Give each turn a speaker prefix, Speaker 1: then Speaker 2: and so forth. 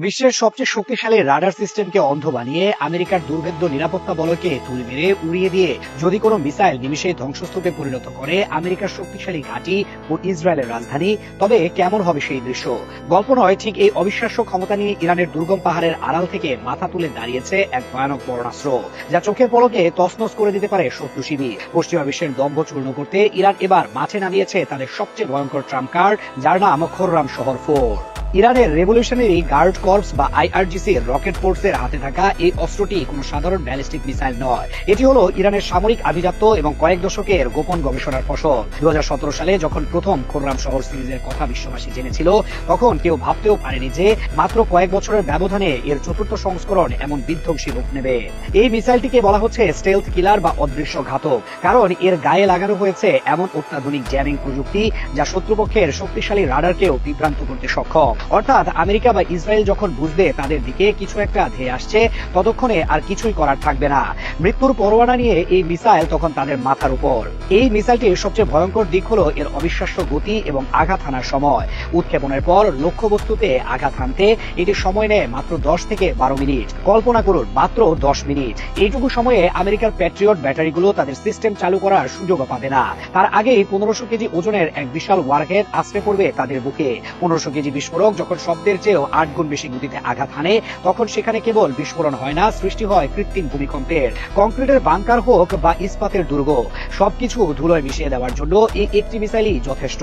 Speaker 1: বিশ্বের সবচেয়ে শক্তিশালী রাডার সিস্টেমকে অন্ধ বানিয়ে আমেরিকার দুর্ভেদ্য নিরাপত্তা বলয়কে তুলে মেরে উড়িয়ে দিয়ে যদি কোনো মিসাইল নিমিষে ধ্বংসস্তূপে পরিণত করে আমেরিকার শক্তিশালী ঘাঁটি ও ইসরায়েলের রাজধানী, তবে কেমন হবে সেই দৃশ্য? গল্প নয়, ঠিক এই অবিশ্বাস্য ক্ষমতা নিয়ে ইরানের দুর্গম পাহাড়ের আড়াল থেকে মাথা তুলে দাঁড়িয়েছে এক ভয়ানক পরমাস্ত্র, যা চোখের পলকে তছনছ করে দিতে পারে শত্রু শিবির। পশ্চিমা বিশ্বের দম্ভ চূর্ণ করতে ইরান এবার মাঠে নামিয়েছে তাদের সবচেয়ে ভয়ঙ্কর ট্রাম্প কার্ড, যার নাম খোররাম শহর 4। ইরানের রেভলিউশনারি গার্ড কর্পস বা আইআরজিসি রকেট ফোর্সের হাতে থাকা এই অস্ত্রটি কোনো সাধারণ ব্যালিস্টিক মিসাইল নয়। এটি হলো ইরানের সামরিক আভিজাত্য এবং কয়েক দশকের গোপন গবেষণার ফসল। 2017 সালে যখন প্রথম খোররাম শহর সিরিজের কথা বিশ্ববাসী জেনেছিল, তখন কেউ ভাবতেও পারেনি যে মাত্র কয়েক বছরের ব্যবধানে এর চতুর্থ সংস্করণ এমন বিধ্বংসী রূপ নেবে। এই মিসাইলটিকে বলা হচ্ছে স্টেলথ কিলার বা অদৃশ্য ঘাতক, কারণ এর গায়ে লাগানো হয়েছে এমন অত্যাধুনিক জ্যামিং প্রযুক্তি যা শত্রুপক্ষের শক্তিশালী রাডারকেও বিভ্রান্ত করতে সক্ষম। অর্থাৎ আমেরিকা বা ইসরায়েল যখন বুঝবে তাদের দিকে কিছু একটা ধেয়ে আসছে, ততক্ষণে আর কিছুই করার থাকবে না। মৃত্যুর পরোয়ানা নিয়ে এই মিসাইল তখন তাদের মাথার উপর। এই মিসাইলটির সবচেয়ে ভয়ঙ্কর দিক হলো এর অবিশ্বাস্য গতি এবং আঘাত হানার সময়। উৎক্ষেপণের পর লক্ষ্যবস্তুতে আঘাত হানতে এটি সময় নেয় মাত্র 10 থেকে 12 মিনিট। কল্পনা করুন, মাত্র 10 মিনিট। এইটুকু সময়ে আমেরিকার প্যাট্রিয়ট ব্যাটারিগুলো তাদের সিস্টেম চালু করার সুযোগও পাবে না। তার আগেই 1500 কেজি ওজনের এক বিশাল ওয়ারহেড আছড়ে পড়বে তাদের বুকে। 1500 কেজি বিস্ফোরক যখন শব্দের চেয়েও 8 গুণ বেশি গতিতে আঘাত হানে, তখন সেখানে কেবল বিস্ফোরণ হয় না, সৃষ্টি হয় কৃত্রিম ভূমিকম্পের। কংক্রিটের বাংকার হোক বা ইস্পাতের দুর্গ, সবকিছু ধুলোয় মিশিয়ে দেওয়ার জন্য এই একটি মিসাইলই যথেষ্ট।